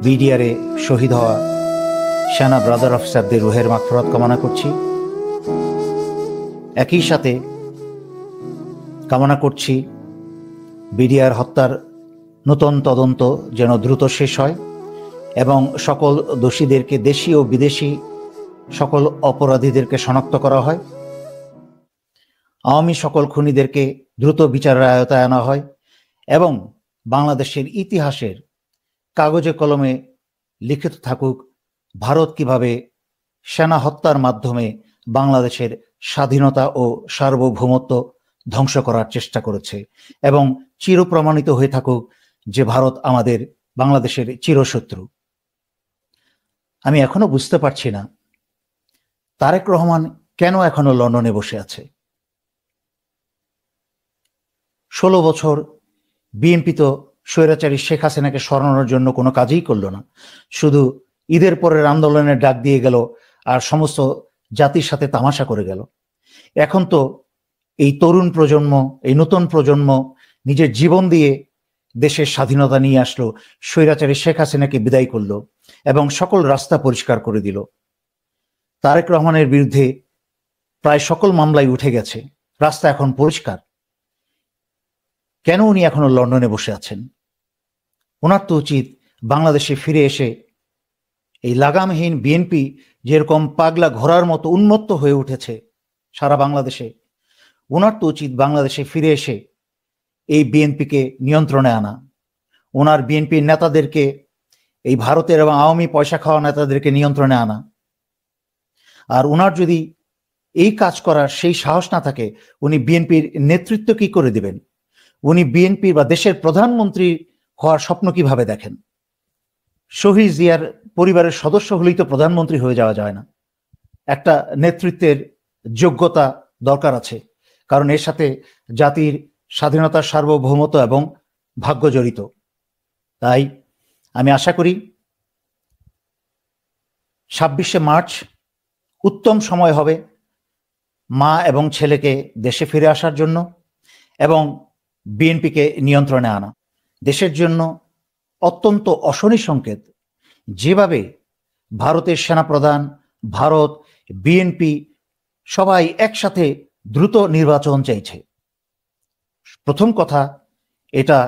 বিডিআরে শহীদ হওয়া সেনা ব্রাদার অফিসারদের রুহের মাগফিরাত কামনা করছি। একই সাথে কামনা করছি বিডিআর হত্যার নতুন তদন্ত যেন দ্রুত শেষ হয় এবং সকল দোষীদেরকে, দেশি ও বিদেশি সকল অপরাধীদেরকে শনাক্ত করা হয়, আওয়ামী সকল খুনিদেরকে দ্রুত বিচারের আয়তায় আনা হয় এবং বাংলাদেশের ইতিহাসের কাগজে কলমে লিখিত থাকুক ভারত কিভাবে সেনা হত্যার মাধ্যমে বাংলাদেশের স্বাধীনতা ও সার্বভৌমত্ব ধ্বংস করার চেষ্টা করেছে এবং চিরপ্রমাণিত হয়ে থাকুক যে ভারত আমাদের বাংলাদেশের চিরশত্রু। আমি এখনো বুঝতে পারছি না তারেক রহমান কেন এখনো লন্ডনে বসে আছে। 16 বছর বিএনপি তো স্বৈরাচারী শেখ হাসিনাকে সরানোর জন্য কোনো কাজই করলো না, শুধু ঈদের পরের আন্দোলনের ডাক দিয়ে গেল আর সমস্ত জাতির সাথে তামাশা করে গেল। এখন তো এই তরুণ প্রজন্ম, এই নতুন প্রজন্ম নিজের জীবন দিয়ে দেশের স্বাধীনতা নিয়ে আসলো, স্বৈরাচারী শেখ হাসিনাকে বিদায় করলো এবং সকল রাস্তা পরিষ্কার করে দিল। তারেক রহমানের বিরুদ্ধে প্রায় সকল মামলাই উঠে গেছে, রাস্তা এখন পরিষ্কার। কেন উনি এখনো লন্ডনে বসে আছেন? ওনার তো উচিত বাংলাদেশে ফিরে এসে এই লাগামহীন বিএনপি যেরকম পাগলা ঘোড়ার মতো উন্মত্ত হয়ে উঠেছে সারা বাংলাদেশে, ওনার তো উচিত বাংলাদেশে ফিরে এসে এই বিএনপিকে নিয়ন্ত্রণে আনা, ওনার বিএনপির নেতাদেরকে, এই ভারতের এবং আওয়ামী পয়সা খাওয়া নেতাদেরকে নিয়ন্ত্রণে আনা। আর ওনার যদি এই কাজ করার সেই সাহস না থাকে, উনি বিএনপির নেতৃত্ব কি করে দিবেন? উনি বিএনপির বা দেশের প্রধানমন্ত্রী হওয়ার স্বপ্ন কিভাবে দেখেন? শহীদ জিয়ার পরিবারের সদস্য হলেই তো প্রধানমন্ত্রী হয়ে যাওয়া যায় না। একটা নেতৃত্বের যোগ্যতা দরকার আছে, কারণ এর সাথে জাতির স্বাধীনতার সার্বভৌমত্ব এবং ভাগ্য জড়িত। তাই আমি আশা করি 26শে মার্চ উত্তম সময় হবে মা এবং ছেলেকে দেশে ফিরে আসার জন্য এবং বিএনপিকে নিয়ন্ত্রণে আনা। দেশের জন্য অত্যন্ত অশনি সংকেত যেভাবে ভারতের সেনাপ্রধান, ভারত, বিএনপি সবাই একসাথে দ্রুত নির্বাচন চাইছে। প্রথম কথা, এটা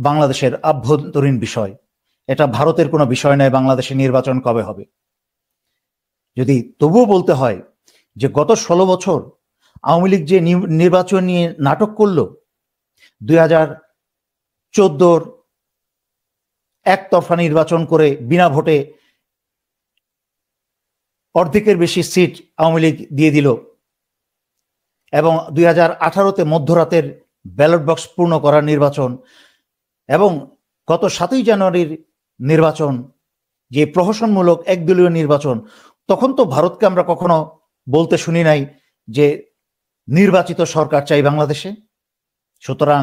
বাংলাদেশের আভ্যন্তরীণ বিষয়, এটা ভারতের কোনো বিষয় নয় বাংলাদেশে নির্বাচন কবে হবে। যদি তবুও বলতে হয় যে গত 16 বছর আওয়ামী লীগ যে নির্বাচন নিয়ে নাটক করল, 2014 একতরফা নির্বাচন করে বিনা ভোটে অর্ধেকের বেশি সিট আওয়ামী লীগ দিয়ে দিল এবং 2018-তে মধ্যরাতের ব্যালট বক্স পূর্ণ করার নির্বাচন এবং গত 7ই জানুয়ারির নির্বাচন যে প্রহসনমূলক একদলীয় নির্বাচন, তখন তো ভারতকে আমরা কখনো বলতে শুনি নাই যে নির্বাচিত সরকার চাই বাংলাদেশে। সুতরাং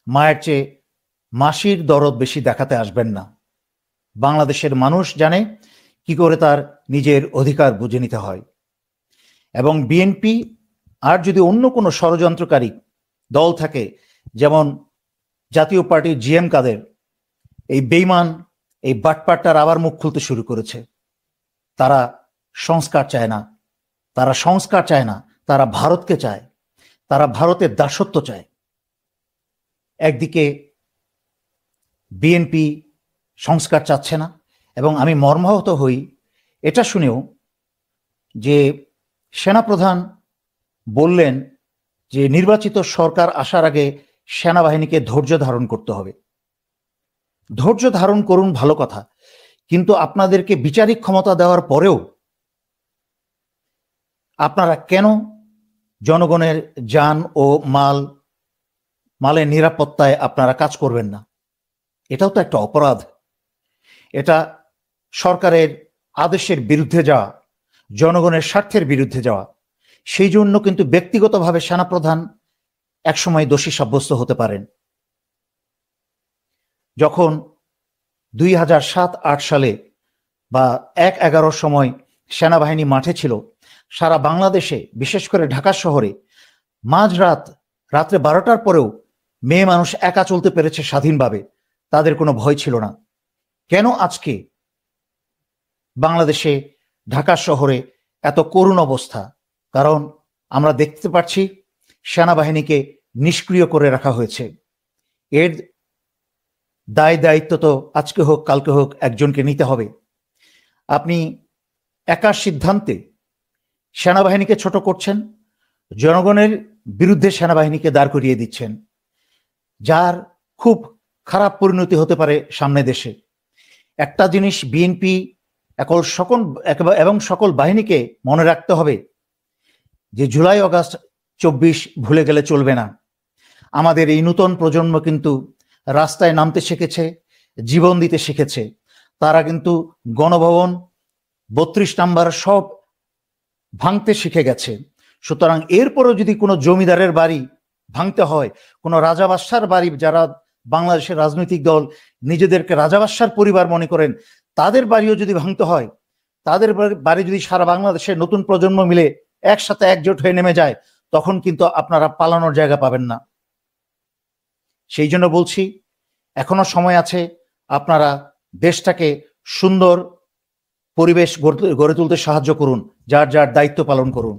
মায়ের চেয়ে মাসির দরদ বেশি দেখাতে আসবেন না। বাংলাদেশের মানুষ জানে কি করে তার নিজের অধিকার বুঝে নিতে হয় এবং বিএনপি আর যদি অন্য কোনো ষড়যন্ত্রকারী দল থাকে, যেমন জাতীয় পার্টির জিএম কাদের, এই বেইমান, এই বাটপাটটার আবার মুখ খুলতে শুরু করেছে। তারা সংস্কার চায় না, তারা সংস্কার চায় না, তারা ভারতকে চায়, তারা ভারতের দাসত্ব চায়। একদিকে বিএনপি সংস্কার চাচ্ছে না এবং আমি মর্মাহত হই এটা শুনেও যে সেনাপ্রধান বললেন যে নির্বাচিত সরকার আসার আগে সেনাবাহিনীকে ধৈর্য ধারণ করতে হবে। ধৈর্য ধারণ করুন, ভালো কথা, কিন্তু আপনাদেরকে বিচারিক ক্ষমতা দেওয়ার পরেও আপনারা কেন জনগণের যান ও মালের নিরাপত্তায় আপনারা কাজ করবেন না? এটাও তো একটা অপরাধ। এটা সরকারের আদেশের বিরুদ্ধে যাওয়া, জনগণের স্বার্থের বিরুদ্ধে যাওয়া। সেই জন্য কিন্তু ব্যক্তিগতভাবে সেনাপ্রধান একসময় দোষী সাব্যস্ত হতে পারেন। যখন 2007-8 সালে বা 1-11 সময় সেনাবাহিনী মাঠে ছিল, সারা বাংলাদেশে বিশেষ করে ঢাকা শহরে রাত্রে 12টার পরেও মেয়ে মানুষ একা চলতে পেরেছে স্বাধীনভাবে, তাদের কোনো ভয় ছিল না। কেন আজকে বাংলাদেশে ঢাকা শহরে এত করুণ অবস্থা? কারণ আমরা দেখতে পাচ্ছি সেনাবাহিনীকে নিষ্ক্রিয় করে রাখা হয়েছে। এর দায় দায়িত্ব তো আজকে হোক কালকে হোক একজনকে নিতে হবে। আপনি একার সিদ্ধান্তে সেনাবাহিনীকে ছোট করছেন, জনগণের বিরুদ্ধে সেনাবাহিনীকে দাঁড় করিয়ে দিচ্ছেন, যার খুব খারাপ পরিণতি হতে পারে সামনে দেশে। একটা জিনিস বিএনপি এবং সকল বাহিনীকে মনে রাখতে হবে যে জুলাই আগস্ট 24 ভুলে গেলে চলবে না। আমাদের এই নতুন প্রজন্ম কিন্তু রাস্তায় নামতে শিখেছে, জীবন দিতে শিখেছে। তারা কিন্তু গণভবন 32 নাম্বার সব ভাঙতে শিখে গেছে। সুতরাং এরপরও যদি কোনো জমিদারের বাড়ি ভাঙতে হয়, কোনো রাজাবাদশার বাড়ি, যারা বাংলাদেশের রাজনৈতিক দল নিজেদেরকে রাজাবাদশার পরিবার মনে করেন, তাদের বাড়িও যদি ভাঙতে হয়, তাদের বাড়ি যদি সারা বাংলাদেশের নতুন প্রজন্ম মিলে একসাথে একজোট হয়ে নেমে যায়, তখন কিন্তু আপনারা পালানোর জায়গা পাবেন না। সেই জন্য বলছি, এখনো সময় আছে, আপনারা দেশটাকে সুন্দর পরিবেশ গড়ে তুলতে সাহায্য করুন, যার যার দায়িত্ব পালন করুন।